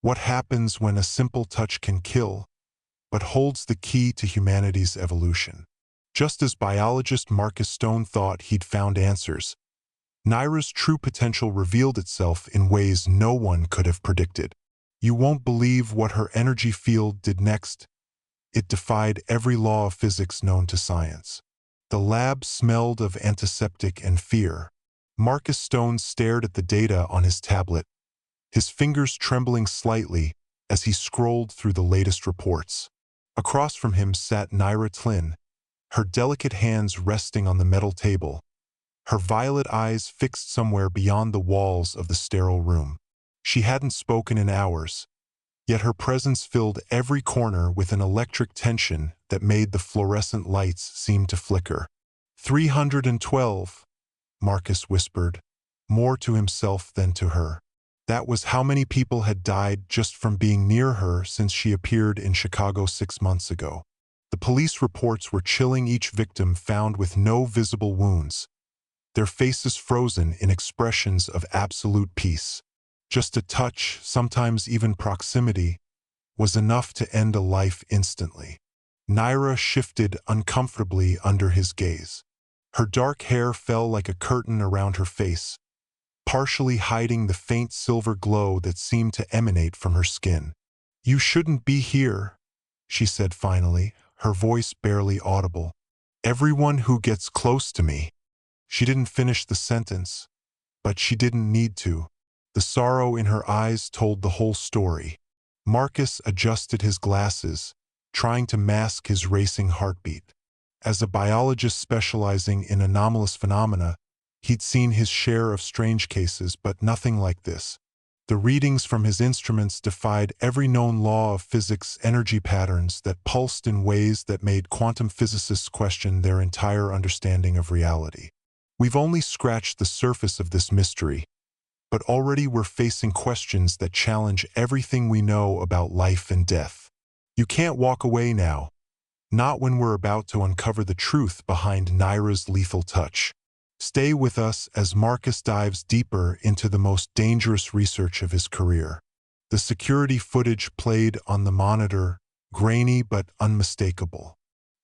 What happens when a simple touch can kill, but holds the key to humanity's evolution? Just as biologist Marcus Stone thought he'd found answers, Naira's true potential revealed itself in ways no one could have predicted. You won't believe what her energy field did next. It defied every law of physics known to science. The lab smelled of antiseptic and fear. Marcus Stone stared at the data on his tablet, his fingers trembling slightly as he scrolled through the latest reports. Across from him sat Naira Tlin, her delicate hands resting on the metal table, her violet eyes fixed somewhere beyond the walls of the sterile room. She hadn't spoken in hours, yet her presence filled every corner with an electric tension that made the fluorescent lights seem to flicker. 312, Marcus whispered, more to himself than to her. That was how many people had died just from being near her since she appeared in Chicago 6 months ago. The police reports were chilling, each victim found with no visible wounds, their faces frozen in expressions of absolute peace. Just a touch, sometimes even proximity, was enough to end a life instantly. Naira shifted uncomfortably under his gaze. Her dark hair fell like a curtain around her face, partially hiding the faint silver glow that seemed to emanate from her skin. "You shouldn't be here," she said finally, her voice barely audible. "Everyone who gets close to me." She didn't finish the sentence, but she didn't need to. The sorrow in her eyes told the whole story. Marcus adjusted his glasses, trying to mask his racing heartbeat. As a biologist specializing in anomalous phenomena, he'd seen his share of strange cases, but nothing like this. The readings from his instruments defied every known law of physics, energy patterns that pulsed in ways that made quantum physicists question their entire understanding of reality. We've only scratched the surface of this mystery, but already we're facing questions that challenge everything we know about life and death. You can't walk away now, not when we're about to uncover the truth behind Naira's lethal touch. Stay with us as Marcus dives deeper into the most dangerous research of his career. The security footage played on the monitor, grainy but unmistakable.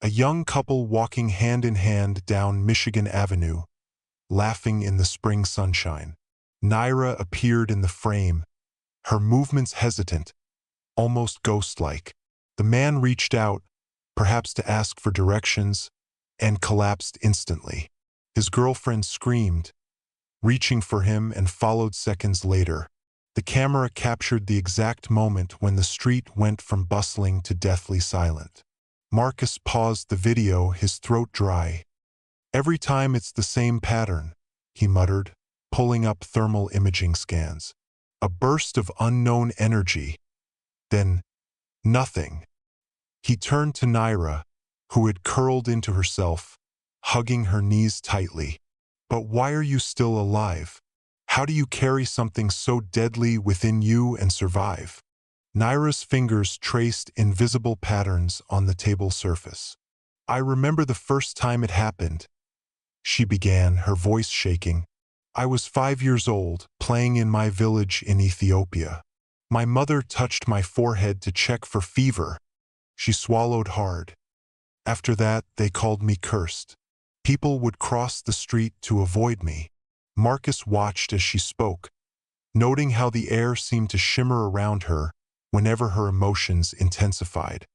A young couple walking hand in hand down Michigan Avenue, laughing in the spring sunshine. Naira appeared in the frame, her movements hesitant, almost ghost-like. The man reached out, perhaps to ask for directions, and collapsed instantly. His girlfriend screamed, reaching for him, and followed seconds later. The camera captured the exact moment when the street went from bustling to deathly silent. Marcus paused the video, his throat dry. "Every time it's the same pattern," he muttered, pulling up thermal imaging scans. "A burst of unknown energy. Then, nothing." He turned to Naira, who had curled into herself, hugging her knees tightly. "But why are you still alive? How do you carry something so deadly within you and survive?" Naira's fingers traced invisible patterns on the table surface. "I remember the first time it happened," she began, her voice shaking. "I was 5 years old, playing in my village in Ethiopia. My mother touched my forehead to check for fever." She swallowed hard. "After that, they called me cursed. People would cross the street to avoid me." Marcus watched as she spoke, noting how the air seemed to shimmer around her whenever her emotions intensified.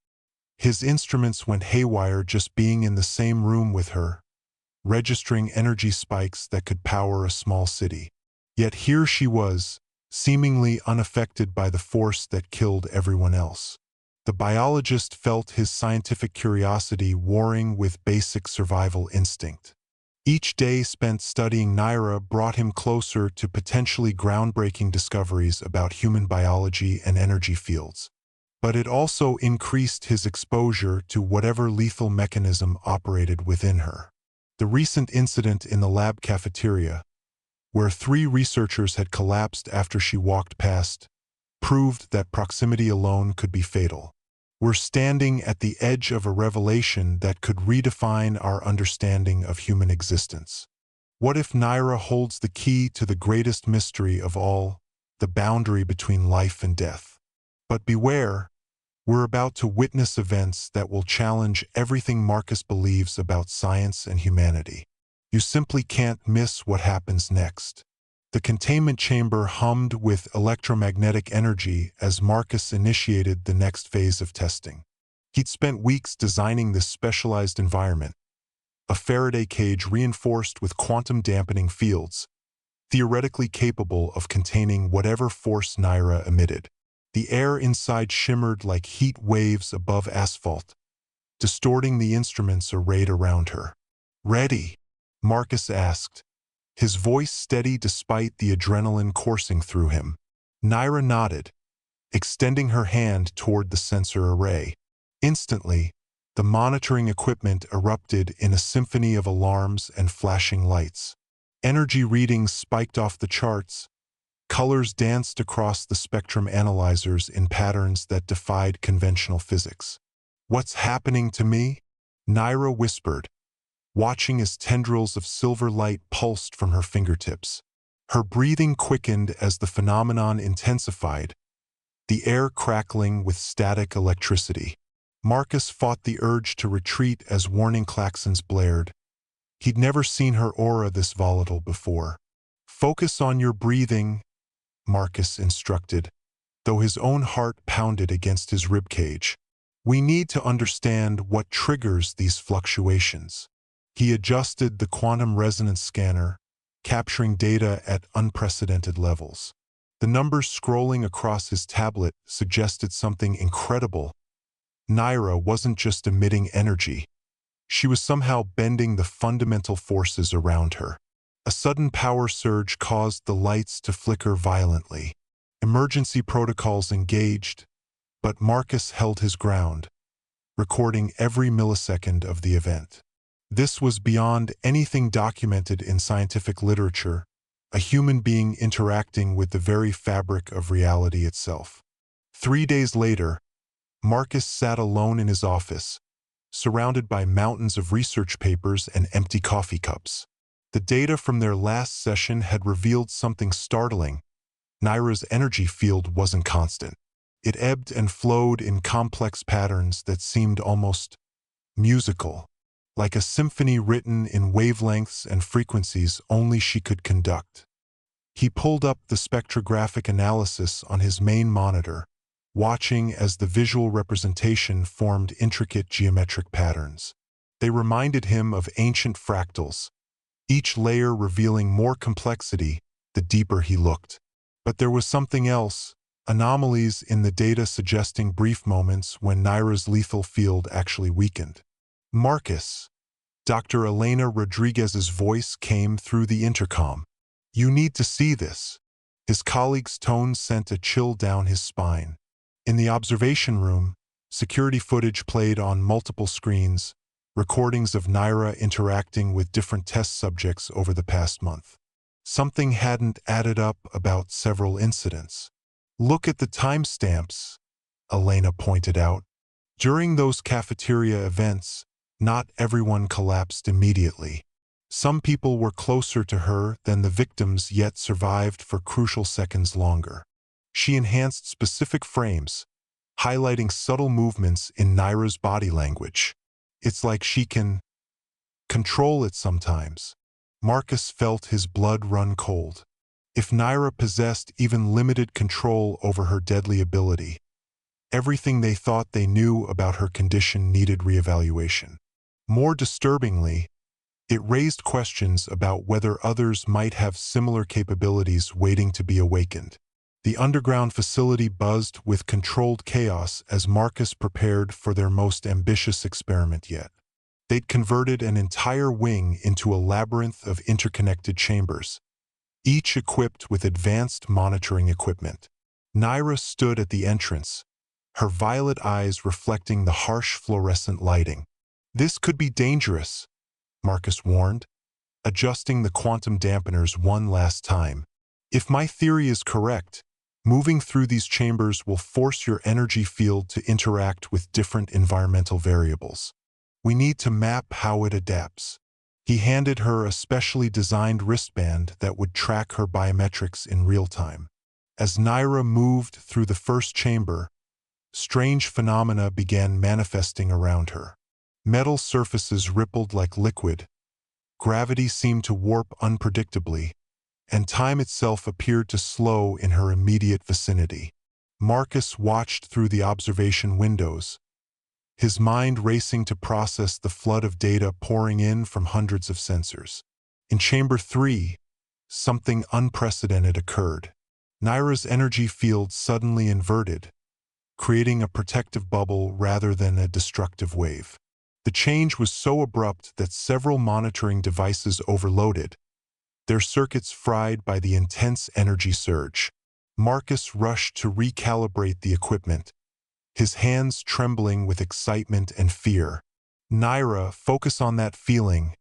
His instruments went haywire just being in the same room with her, registering energy spikes that could power a small city. Yet here she was, seemingly unaffected by the force that killed everyone else. The biologist felt his scientific curiosity warring with basic survival instinct. Each day spent studying Naira brought him closer to potentially groundbreaking discoveries about human biology and energy fields. But it also increased his exposure to whatever lethal mechanism operated within her. The recent incident in the lab cafeteria, where 3 researchers had collapsed after she walked past, proved that proximity alone could be fatal. We're standing at the edge of a revelation that could redefine our understanding of human existence. What if Naira holds the key to the greatest mystery of all, the boundary between life and death? But beware, we're about to witness events that will challenge everything Marcus believes about science and humanity. You simply can't miss what happens next. The containment chamber hummed with electromagnetic energy as Marcus initiated the next phase of testing. He'd spent weeks designing this specialized environment, a Faraday cage reinforced with quantum-dampening fields, theoretically capable of containing whatever force Naira emitted. The air inside shimmered like heat waves above asphalt, distorting the instruments arrayed around her. "Ready?" Marcus asked, his voice steady despite the adrenaline coursing through him. Naira nodded, extending her hand toward the sensor array. Instantly, the monitoring equipment erupted in a symphony of alarms and flashing lights. Energy readings spiked off the charts. Colors danced across the spectrum analyzers in patterns that defied conventional physics. "What's happening to me?" Naira whispered, watching as tendrils of silver light pulsed from her fingertips. Her breathing quickened as the phenomenon intensified, the air crackling with static electricity. Marcus fought the urge to retreat as warning klaxons blared. He'd never seen her aura this volatile before. "Focus on your breathing," Marcus instructed, though his own heart pounded against his ribcage. "We need to understand what triggers these fluctuations." He adjusted the quantum resonance scanner, capturing data at unprecedented levels. The numbers scrolling across his tablet suggested something incredible. Naira wasn't just emitting energy. She was somehow bending the fundamental forces around her. A sudden power surge caused the lights to flicker violently. Emergency protocols engaged, but Marcus held his ground, recording every millisecond of the event. This was beyond anything documented in scientific literature, a human being interacting with the very fabric of reality itself. 3 days later, Marcus sat alone in his office, surrounded by mountains of research papers and empty coffee cups. The data from their last session had revealed something startling. Naira's energy field wasn't constant. It ebbed and flowed in complex patterns that seemed almost musical, like a symphony written in wavelengths and frequencies only she could conduct. He pulled up the spectrographic analysis on his main monitor, watching as the visual representation formed intricate geometric patterns. They reminded him of ancient fractals, each layer revealing more complexity the deeper he looked. But there was something else, anomalies in the data suggesting brief moments when Naira's lethal field actually weakened. "Marcus," Dr. Elena Rodriguez's voice came through the intercom. "You need to see this." His colleague's tone sent a chill down his spine. In the observation room, security footage played on multiple screens, recordings of Naira interacting with different test subjects over the past month. Something hadn't added up about several incidents. "Look at the timestamps," Elena pointed out. During those cafeteria events, not everyone collapsed immediately. Some people were closer to her than the victims yet survived for crucial seconds longer. She enhanced specific frames, highlighting subtle movements in Naira's body language. "It's like she can control it sometimes." Marcus felt his blood run cold. If Naira possessed even limited control over her deadly ability, everything they thought they knew about her condition needed reevaluation. More disturbingly, it raised questions about whether others might have similar capabilities waiting to be awakened. The underground facility buzzed with controlled chaos as Marcus prepared for their most ambitious experiment yet. They'd converted an entire wing into a labyrinth of interconnected chambers, each equipped with advanced monitoring equipment. Naira stood at the entrance, her violet eyes reflecting the harsh fluorescent lighting. "This could be dangerous," Marcus warned, adjusting the quantum dampeners one last time. "If my theory is correct, moving through these chambers will force your energy field to interact with different environmental variables. We need to map how it adapts." He handed her a specially designed wristband that would track her biometrics in real time. As Naira moved through the first chamber, Strange phenomena began manifesting around her. Metal surfaces rippled like liquid, gravity seemed to warp unpredictably, and time itself appeared to slow in her immediate vicinity. Marcus watched through the observation windows, his mind racing to process the flood of data pouring in from hundreds of sensors. In Chamber 3, something unprecedented occurred. Naira's energy field suddenly inverted, creating a protective bubble rather than a destructive wave. The change was so abrupt that several monitoring devices overloaded, their circuits fried by the intense energy surge. Marcus rushed to recalibrate the equipment, his hands trembling with excitement and fear. "Naira, focus on that feeling,"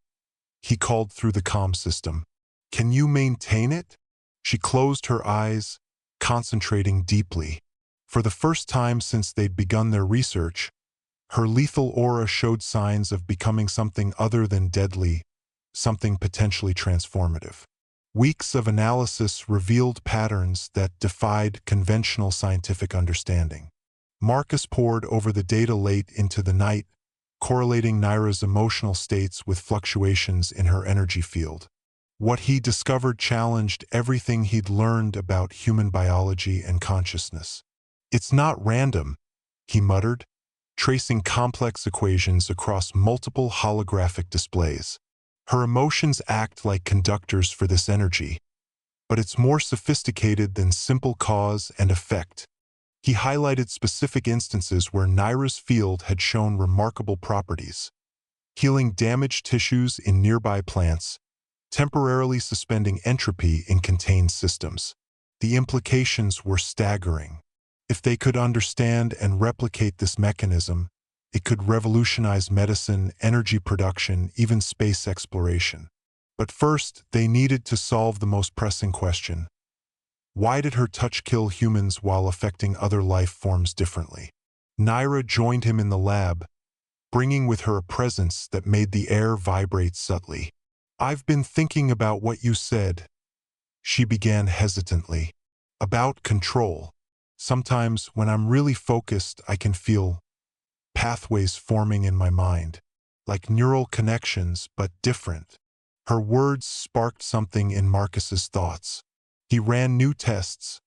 he called through the comm system. "Can you maintain it?" She closed her eyes, concentrating deeply. For the first time since they'd begun their research, her lethal aura showed signs of becoming something other than deadly, something potentially transformative. Weeks of analysis revealed patterns that defied conventional scientific understanding. Marcus pored over the data late into the night, correlating Naira's emotional states with fluctuations in her energy field. What he discovered challenged everything he'd learned about human biology and consciousness. "It's not random," he muttered, tracing complex equations across multiple holographic displays. "Her emotions act like conductors for this energy, but it's more sophisticated than simple cause and effect." He highlighted specific instances where Naira's field had shown remarkable properties, healing damaged tissues in nearby plants, temporarily suspending entropy in contained systems. The implications were staggering. If they could understand and replicate this mechanism, it could revolutionize medicine, energy production, even space exploration. But first, they needed to solve the most pressing question: why did her touch kill humans while affecting other life forms differently? Naira joined him in the lab, bringing with her a presence that made the air vibrate subtly. "I've been thinking about what you said," she began hesitantly. "About control. Sometimes, when I'm really focused, I can feel pathways forming in my mind, like neural connections, but different." Her words sparked something in Marcus's thoughts. He ran new tests,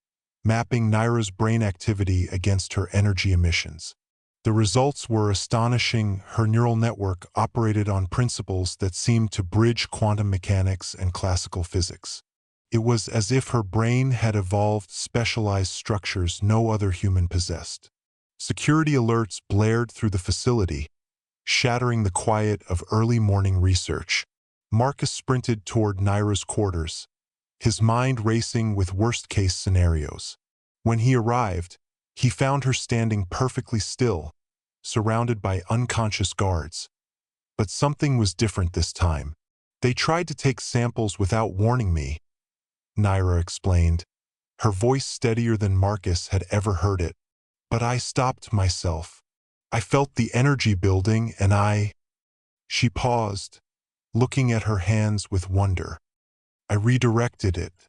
mapping Naira's brain activity against her energy emissions. The results were astonishing. Her neural network operated on principles that seemed to bridge quantum mechanics and classical physics. It was as if her brain had evolved specialized structures no other human possessed. Security alerts blared through the facility, shattering the quiet of early morning research. Marcus sprinted toward Naira's quarters, his mind racing with worst-case scenarios. When he arrived, he found her standing perfectly still, surrounded by unconscious guards. But something was different this time. "They tried to take samples without warning me," Naira explained, her voice steadier than Marcus had ever heard it. "But I stopped myself. I felt the energy building and She paused, looking at her hands with wonder. "I redirected it.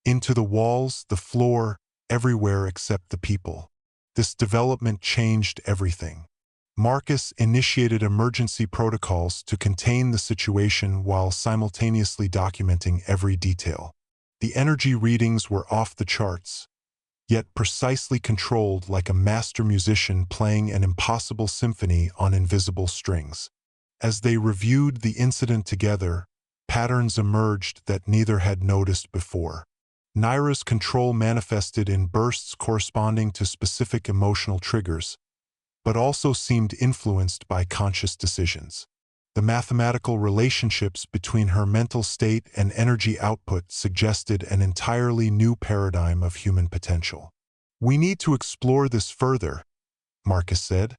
Into the walls, the floor, everywhere except the people." This development changed everything. Marcus initiated emergency protocols to contain the situation while simultaneously documenting every detail. The energy readings were off the charts, yet precisely controlled like a master musician playing an impossible symphony on invisible strings. As they reviewed the incident together, patterns emerged that neither had noticed before. Naira's control manifested in bursts corresponding to specific emotional triggers, but also seemed influenced by conscious decisions. The mathematical relationships between her mental state and energy output suggested an entirely new paradigm of human potential. "We need to explore this further," Marcus said,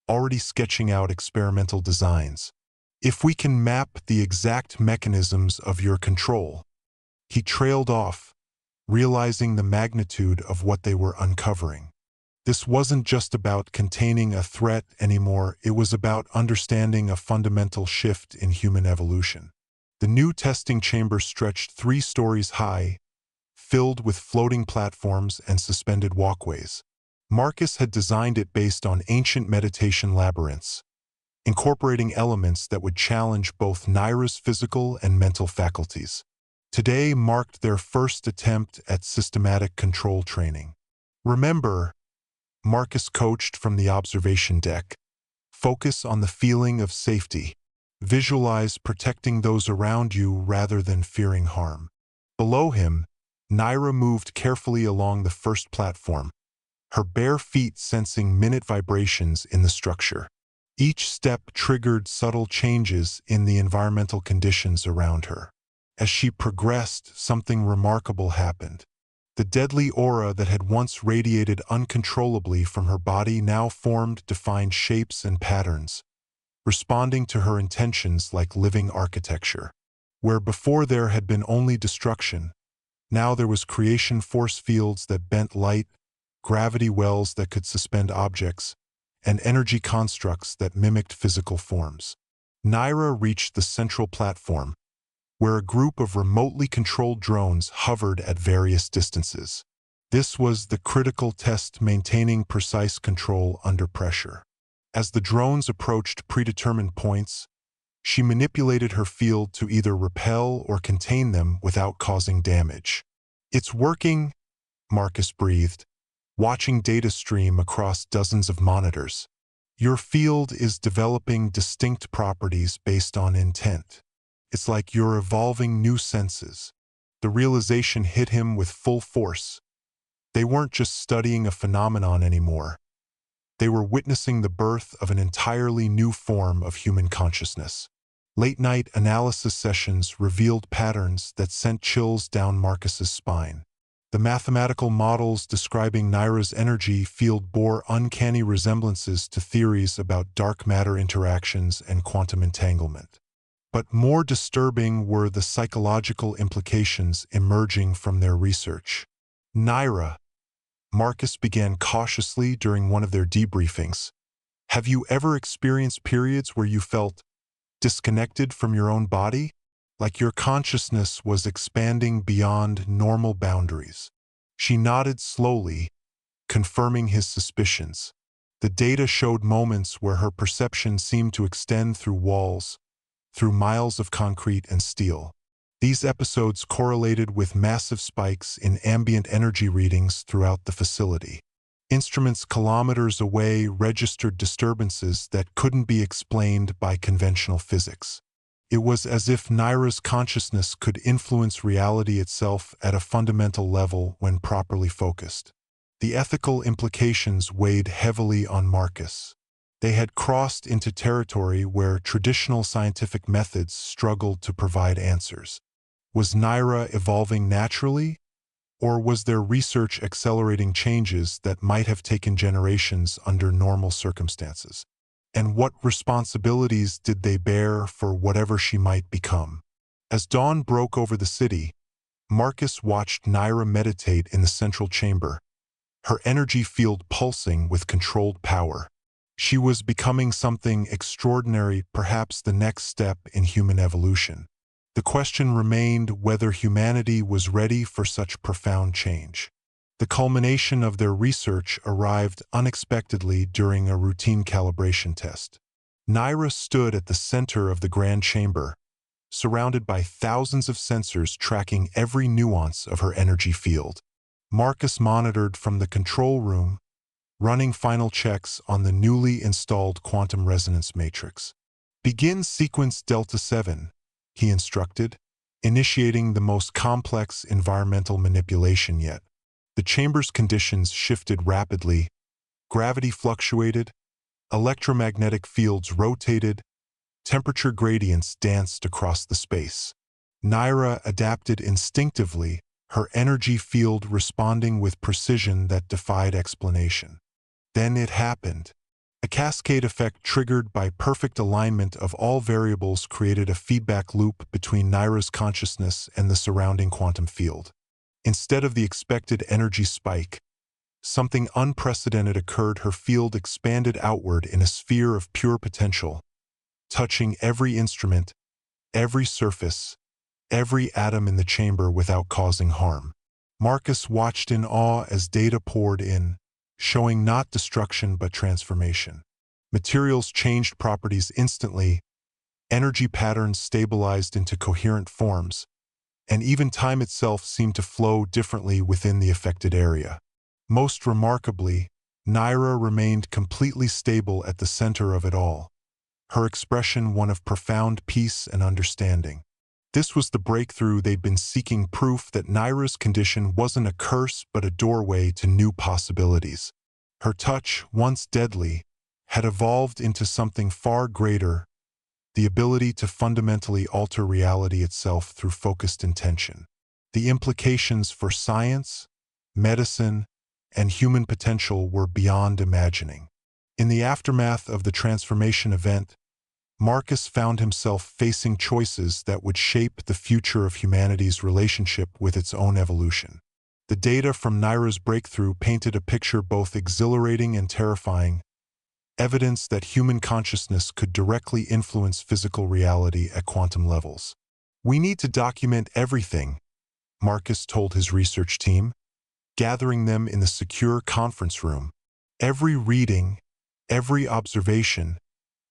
already sketching out experimental designs. "If we can map the exact mechanisms of your control." He trailed off, realizing the magnitude of what they were uncovering. This wasn't just about containing a threat anymore, it was about understanding a fundamental shift in human evolution. The new testing chamber stretched 3 stories high, filled with floating platforms and suspended walkways. Marcus had designed it based on ancient meditation labyrinths, incorporating elements that would challenge both Naira's physical and mental faculties. Today marked their first attempt at systematic control training. Remember, Marcus coached from the observation deck. Focus on the feeling of safety. Visualize protecting those around you rather than fearing harm. Below him, Naira moved carefully along the first platform, her bare feet sensing minute vibrations in the structure. Each step triggered subtle changes in the environmental conditions around her. As she progressed, something remarkable happened. The deadly aura that had once radiated uncontrollably from her body now formed defined shapes and patterns, responding to her intentions like living architecture. Where before there had been only destruction, now there was creation, force fields that bent light, gravity wells that could suspend objects, and energy constructs that mimicked physical forms. Naira reached the central platform, where a group of remotely controlled drones hovered at various distances. This was the critical test, maintaining precise control under pressure. As the drones approached predetermined points, she manipulated her field to either repel or contain them without causing damage. "It's working," Marcus breathed, watching data stream across dozens of monitors. "Your field is developing distinct properties based on intent. It's like you're evolving new senses." The realization hit him with full force. They weren't just studying a phenomenon anymore. They were witnessing the birth of an entirely new form of human consciousness. Late-night analysis sessions revealed patterns that sent chills down Marcus's spine. The mathematical models describing Naira's energy field bore uncanny resemblances to theories about dark matter interactions and quantum entanglement. But more disturbing were the psychological implications emerging from their research. "Naira," Marcus began cautiously during one of their debriefings, "have you ever experienced periods where you felt disconnected from your own body? Like your consciousness was expanding beyond normal boundaries?" She nodded slowly, confirming his suspicions. The data showed moments where her perception seemed to extend through walls, through miles of concrete and steel. These episodes correlated with massive spikes in ambient energy readings throughout the facility. Instruments kilometers away registered disturbances that couldn't be explained by conventional physics. It was as if Naira's consciousness could influence reality itself at a fundamental level when properly focused. The ethical implications weighed heavily on Marcus. They had crossed into territory where traditional scientific methods struggled to provide answers. Was Naira evolving naturally, or was their research accelerating changes that might have taken generations under normal circumstances? And what responsibilities did they bear for whatever she might become? As dawn broke over the city, Marcus watched Naira meditate in the central chamber, her energy field pulsing with controlled power. She was becoming something extraordinary, perhaps the next step in human evolution. The question remained whether humanity was ready for such profound change. The culmination of their research arrived unexpectedly during a routine calibration test. Naira stood at the center of the grand chamber, surrounded by thousands of sensors tracking every nuance of her energy field. Marcus monitored from the control room, running final checks on the newly installed quantum resonance matrix. "Begin sequence Delta 7, he instructed, initiating the most complex environmental manipulation yet. The chamber's conditions shifted rapidly. Gravity fluctuated, electromagnetic fields rotated, temperature gradients danced across the space. Naira adapted instinctively, her energy field responding with precision that defied explanation. Then it happened. A cascade effect triggered by perfect alignment of all variables created a feedback loop between Naira's consciousness and the surrounding quantum field. Instead of the expected energy spike, something unprecedented occurred. Her field expanded outward in a sphere of pure potential, touching every instrument, every surface, every atom in the chamber without causing harm. Marcus watched in awe as data poured in, showing not destruction but transformation. Materials changed properties instantly, energy patterns stabilized into coherent forms, and even time itself seemed to flow differently within the affected area. Most remarkably, Naira remained completely stable at the center of it all, her expression one of profound peace and understanding. This was the breakthrough they'd been seeking, proof that Naira's condition wasn't a curse but a doorway to new possibilities. Her touch, once deadly, had evolved into something far greater, the ability to fundamentally alter reality itself through focused intention. The implications for science, medicine, and human potential were beyond imagining. In the aftermath of the transformation event, Marcus found himself facing choices that would shape the future of humanity's relationship with its own evolution. The data from Naira's breakthrough painted a picture both exhilarating and terrifying, evidence that human consciousness could directly influence physical reality at quantum levels. "We need to document everything," Marcus told his research team, gathering them in the secure conference room. Every reading, every observation,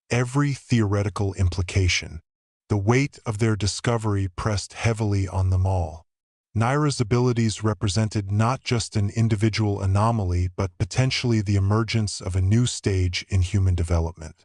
every theoretical implication. The weight of their discovery pressed heavily on them all. Naira's abilities represented not just an individual anomaly but potentially the emergence of a new stage in human development.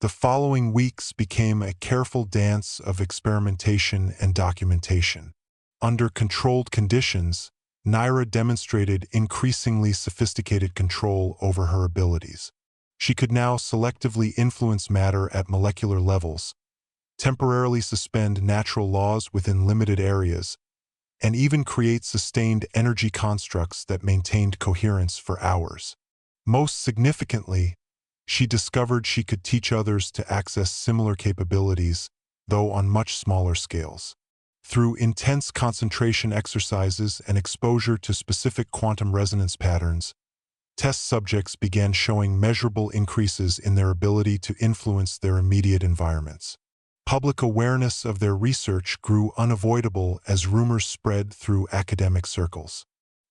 The following weeks became a careful dance of experimentation and documentation. Under controlled conditions, Naira demonstrated increasingly sophisticated control over her abilities. She could now selectively influence matter at molecular levels, temporarily suspend natural laws within limited areas, and even create sustained energy constructs that maintained coherence for hours. Most significantly, she discovered she could teach others to access similar capabilities, though on much smaller scales. Through intense concentration exercises and exposure to specific quantum resonance patterns, test subjects began showing measurable increases in their ability to influence their immediate environments. Public awareness of their research grew unavoidable as rumors spread through academic circles.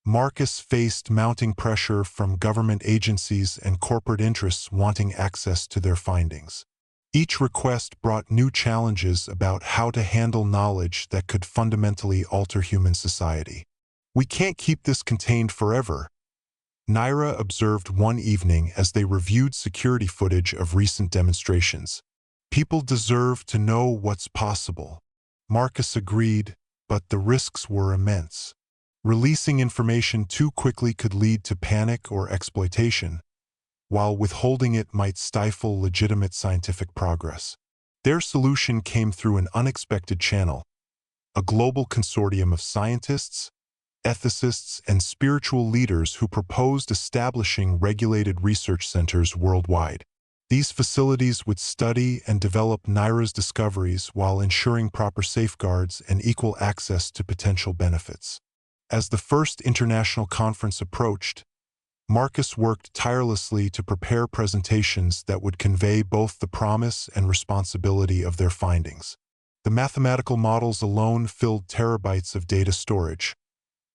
Marcus faced mounting pressure from government agencies and corporate interests wanting access to their findings. Each request brought new challenges about how to handle knowledge that could fundamentally alter human society. "We can't keep this contained forever," Naira observed one evening as they reviewed security footage of recent demonstrations. "People deserve to know what's possible." Marcus agreed, but the risks were immense. Releasing information too quickly could lead to panic or exploitation, while withholding it might stifle legitimate scientific progress. Their solution came through an unexpected channel: a global consortium of scientists, ethicists, and spiritual leaders who proposed establishing regulated research centers worldwide. These facilities would study and develop Naira's discoveries while ensuring proper safeguards and equal access to potential benefits. As the first international conference approached, Marcus worked tirelessly to prepare presentations that would convey both the promise and responsibility of their findings. The mathematical models alone filled terabytes of data storage,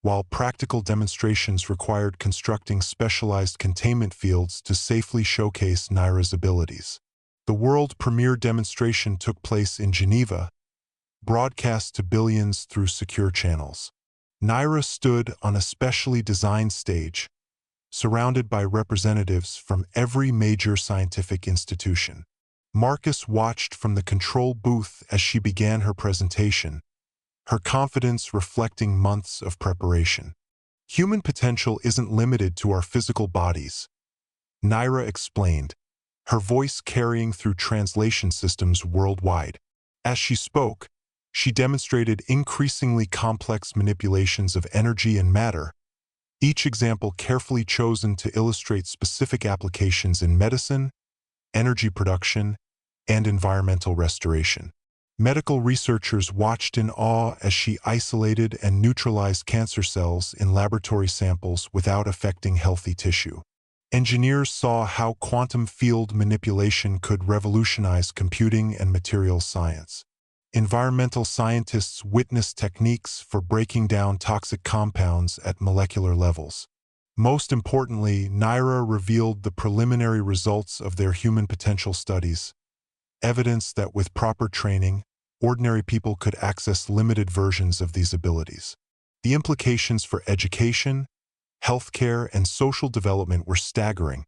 while practical demonstrations required constructing specialized containment fields to safely showcase Naira's abilities. The world premiere demonstration took place in Geneva, broadcast to billions through secure channels. Naira stood on a specially designed stage, surrounded by representatives from every major scientific institution. Marcus watched from the control booth as she began her presentation, her confidence reflecting months of preparation. "Human potential isn't limited to our physical bodies," Naira explained, her voice carrying through translation systems worldwide. As she spoke, she demonstrated increasingly complex manipulations of energy and matter, each example carefully chosen to illustrate specific applications in medicine, energy production, and environmental restoration. Medical researchers watched in awe as she isolated and neutralized cancer cells in laboratory samples without affecting healthy tissue. Engineers saw how quantum field manipulation could revolutionize computing and materials science. Environmental scientists witnessed techniques for breaking down toxic compounds at molecular levels. Most importantly, Naira revealed the preliminary results of their human potential studies, evidence that with proper training, ordinary people could access limited versions of these abilities. The implications for education, healthcare, and social development were staggering,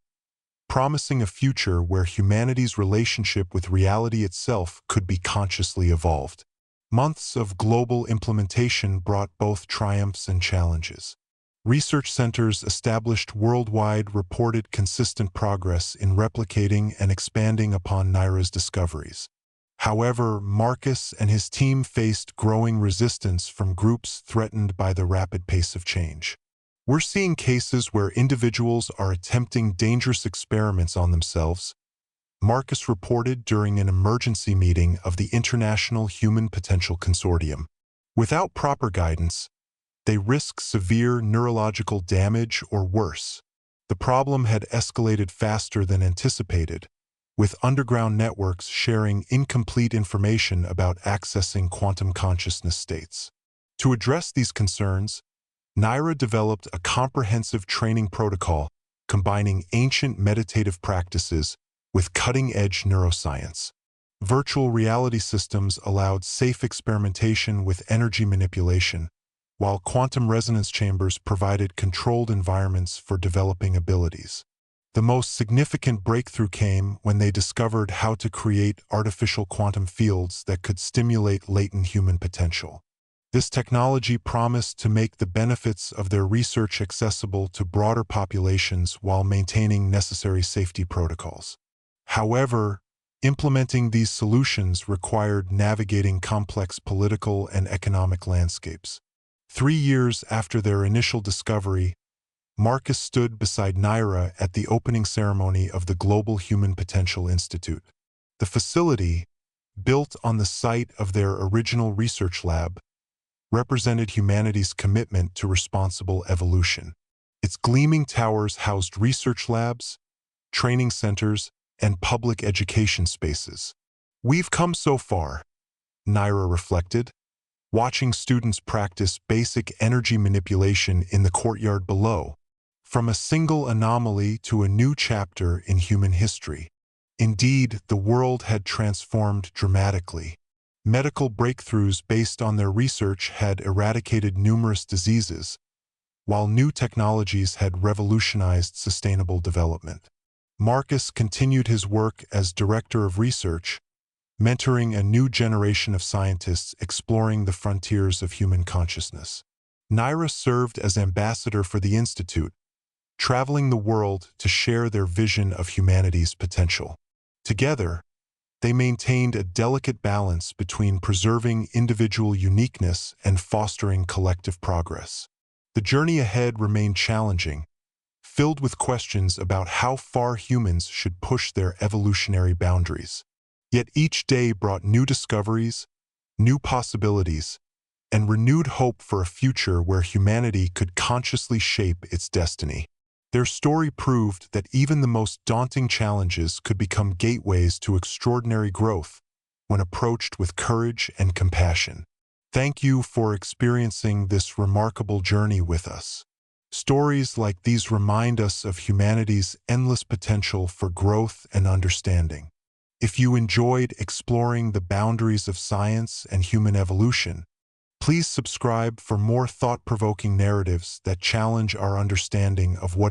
promising a future where humanity's relationship with reality itself could be consciously evolved. Months of global implementation brought both triumphs and challenges. Research centers established worldwide reported consistent progress in replicating and expanding upon Naira's discoveries. However, Marcus and his team faced growing resistance from groups threatened by the rapid pace of change. We're seeing cases where individuals are attempting dangerous experiments on themselves, Marcus reported during an emergency meeting of the International Human Potential Consortium. Without proper guidance, they risk severe neurological damage or worse. The problem had escalated faster than anticipated, with underground networks sharing incomplete information about accessing quantum consciousness states. To address these concerns, Naira developed a comprehensive training protocol combining ancient meditative practices with cutting-edge neuroscience. Virtual reality systems allowed safe experimentation with energy manipulation, while quantum resonance chambers provided controlled environments for developing abilities. The most significant breakthrough came when they discovered how to create artificial quantum fields that could stimulate latent human potential. This technology promised to make the benefits of their research accessible to broader populations while maintaining necessary safety protocols. However, implementing these solutions required navigating complex political and economic landscapes. 3 years after their initial discovery, Marcus stood beside Naira at the opening ceremony of the Global Human Potential Institute. The facility, built on the site of their original research lab, represented humanity's commitment to responsible evolution. Its gleaming towers housed research labs, training centers, and public education spaces. "We've come so far," Naira reflected, watching students practice basic energy manipulation in the courtyard below, from a single anomaly to a new chapter in human history. Indeed, the world had transformed dramatically. Medical breakthroughs based on their research had eradicated numerous diseases, while new technologies had revolutionized sustainable development. Marcus continued his work as director of research, mentoring a new generation of scientists exploring the frontiers of human consciousness. Naira served as ambassador for the Institute, traveling the world to share their vision of humanity's potential. Together, they maintained a delicate balance between preserving individual uniqueness and fostering collective progress. The journey ahead remained challenging, filled with questions about how far humans should push their evolutionary boundaries. Yet each day brought new discoveries, new possibilities, and renewed hope for a future where humanity could consciously shape its destiny. Their story proved that even the most daunting challenges could become gateways to extraordinary growth when approached with courage and compassion. Thank you for experiencing this remarkable journey with us. Stories like these remind us of humanity's endless potential for growth and understanding. If you enjoyed exploring the boundaries of science and human evolution, please subscribe for more thought-provoking narratives that challenge our understanding of what it